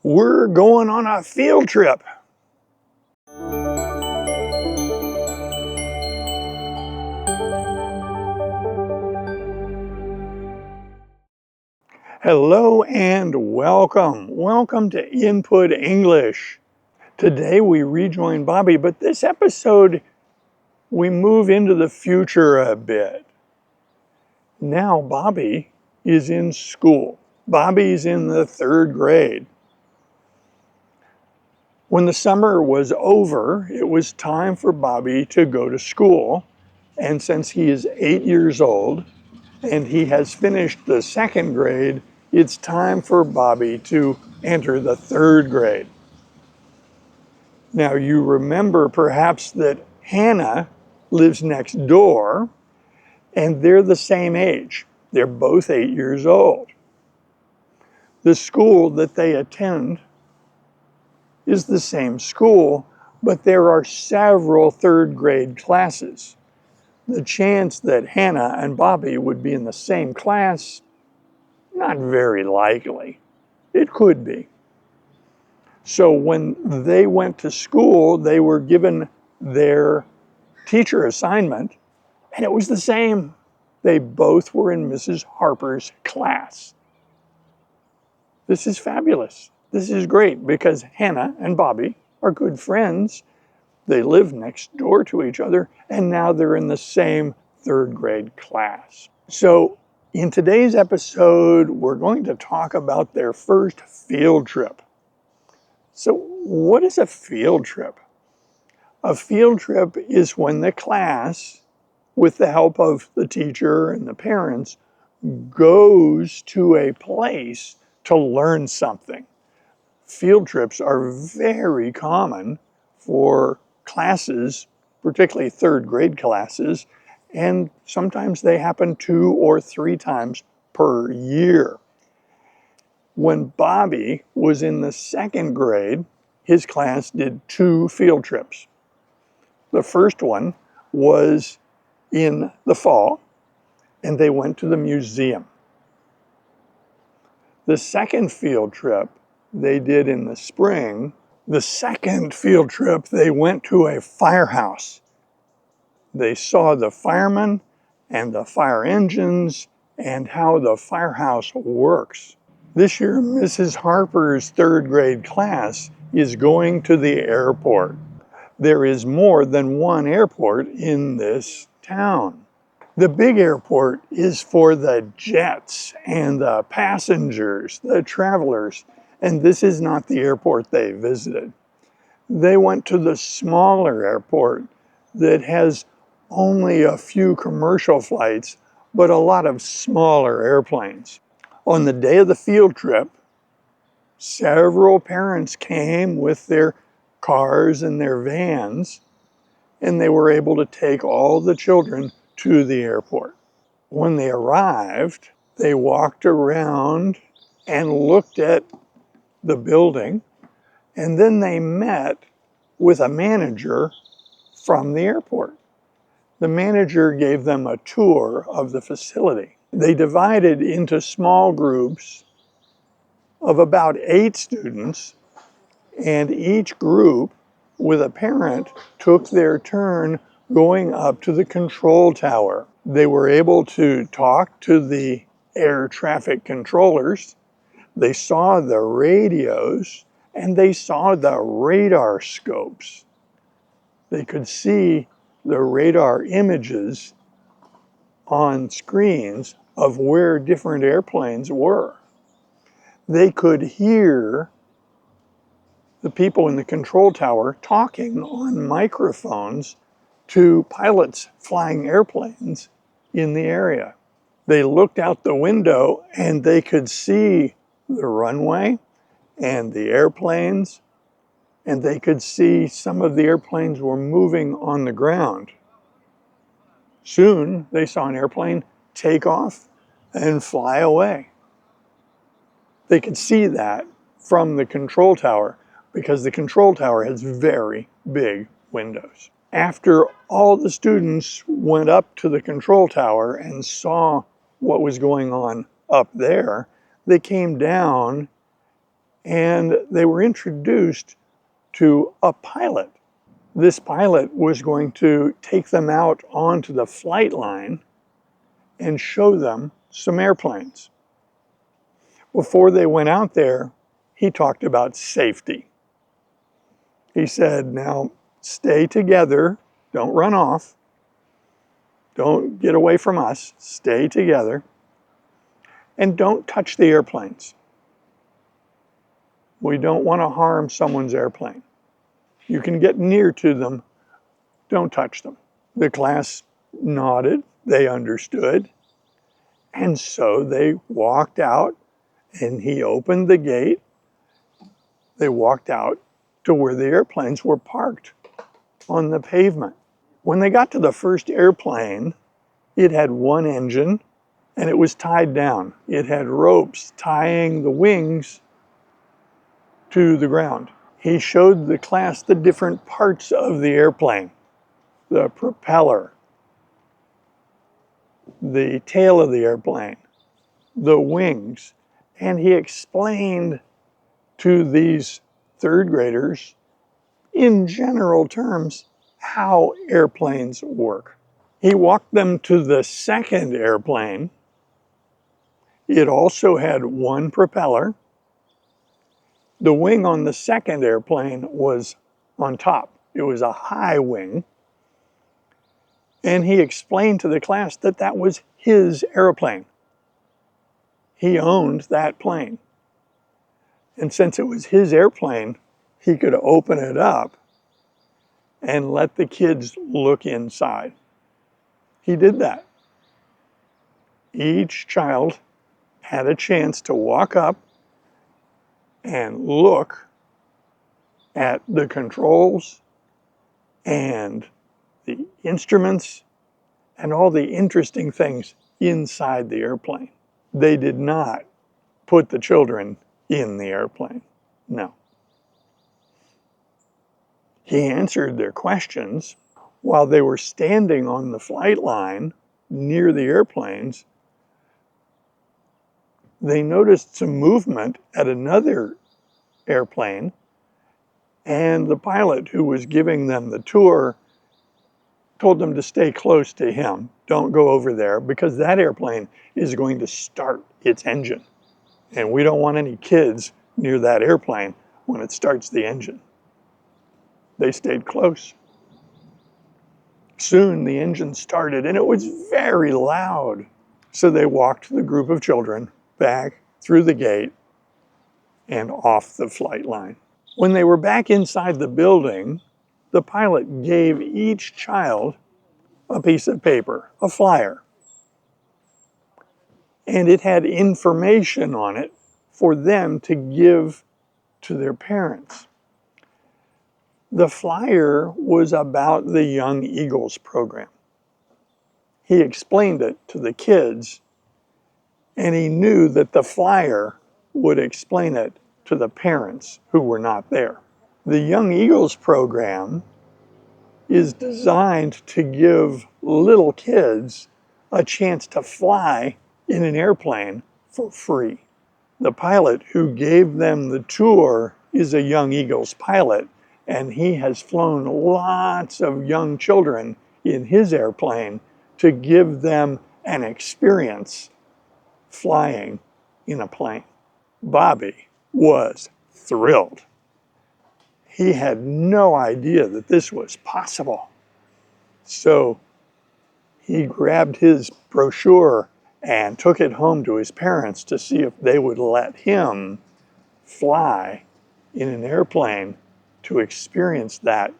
We're going on a field trip. Hello and welcome. Welcome to Input English. Today we rejoin Bobby, but this episode we move into the future a bit. Now Bobby is in school. Bobby's in the 3rd grade. When the summer was over, it was time for Bobby to go to school. And since he is 8 years old and he has finished the 2nd grade, it's time for Bobby to enter the 3rd grade. Now you remember perhaps that Hannah lives next door and they're the same age. They're both 8 years old. The school that they attend is the same school, but there are several 3rd grade classes. The chance that Hannah and Bobby would be in the same class, not very likely. It could be. So when they went to school, they were given their teacher assignment, and it was the same. They both were in Mrs. Harper's class. This is fabulous. This is great because Hannah and Bobby are good friends. They live next door to each other, and now they're in the same 3rd grade class. So in today's episode, we're going to talk about their first field trip. So what is a field trip? A field trip is when the class, with the help of the teacher and the parents, goes to a place to learn something. Field trips are very common for classes, particularly 3rd grade classes, and sometimes they happen 2 or 3 times per year. When Bobby was in the 2nd grade, his class did 2 field trips. The first one was in the fall, and they went to the museum. The second field trip they did in the spring. The second field trip, they went to a firehouse. They saw the firemen and the fire engines and how the firehouse works. This year, Mrs. Harper's 3rd grade class is going to the airport. There is more than one airport in this town. The big airport is for the jets and the passengers, the travelers, and this is not the airport they visited. They went to the smaller airport that has only a few commercial flights, but a lot of smaller airplanes. On the day of the field trip, several parents came with their cars and their vans, and they were able to take all the children to the airport. When they arrived, they walked around and looked at the building, and then they met with a manager from the airport. The manager gave them a tour of the facility. They divided into small groups of about 8 students, and each group with a parent took their turn going up to the control tower. They were able to talk to the air traffic controllers. They saw the radios and they saw the radar scopes. They could see the radar images on screens of where different airplanes were. They could hear the people in the control tower talking on microphones to pilots flying airplanes in the area. They looked out the window and they could see the runway and the airplanes, and they could see some of the airplanes were moving on the ground. Soon they saw an airplane take off and fly away. They could see that from the control tower because the control tower has very big windows. After all the students went up to the control tower and saw what was going on up there, they came down and they were introduced to a pilot. This pilot was going to take them out onto the flight line and show them some airplanes. Before they went out there, he talked about safety. He said, now stay together, don't run off, don't get away from us, stay together, and don't touch the airplanes. We don't want to harm someone's airplane. You can get near to them, don't touch them. The class nodded, they understood, and so they walked out, and he opened the gate. They walked out to where the airplanes were parked on the pavement. When they got to the first airplane, it had one engine and it was tied down. It had ropes tying the wings to the ground. He showed the class the different parts of the airplane, the propeller, the tail of the airplane, the wings, and he explained to these third graders in general terms how airplanes work. He walked them to the second airplane. It also had one propeller. The wing on the second airplane was on top. It was a high wing. And he explained to the class that that was his airplane. He owned that plane. And since it was his airplane, he could open it up and let the kids look inside. He did that. Each child had a chance to walk up and look at the controls and the instruments and all the interesting things inside the airplane. They did not put the children in the airplane. No. He answered their questions while they were standing on the flight line near the airplanes. They noticed some movement at another airplane, and the pilot who was giving them the tour told them to stay close to him. Don't go over there because that airplane is going to start its engine. And we don't want any kids near that airplane when it starts the engine. They stayed close. Soon the engine started and it was very loud. So they walked the group of children back through the gate and off the flight line. When they were back inside the building, the pilot gave each child a piece of paper, a flyer. And it had information on it for them to give to their parents. The flyer was about the Young Eagles program. He explained it to the kids, and he knew that the flyer would explain it to the parents who were not there. The Young Eagles program is designed to give little kids a chance to fly in an airplane for free. The pilot who gave them the tour is a Young Eagles pilot, and he has flown lots of young children in his airplane to give them an experience flying in a plane. Bobby was thrilled. He had no idea that this was possible. So he grabbed his brochure and took it home to his parents to see if they would let him fly in an airplane to experience that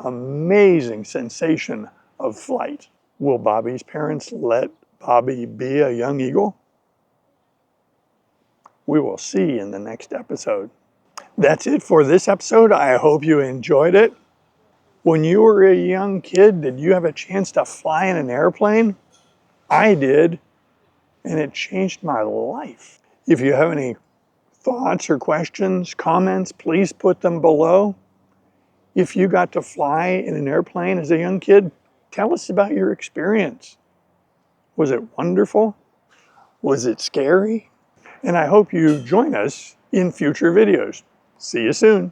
amazing sensation of flight. Will Bobby's parents let Bobby be a young eagle? We will see in the next episode. That's it for this episode. I hope you enjoyed it. When you were a young kid, did you have a chance to fly in an airplane? I did, and it changed my life. If you have any thoughts or questions, comments, please put them below. If you got to fly in an airplane as a young kid, tell us about your experience. Was it wonderful? Was it scary? And I hope you join us in future videos. See you soon.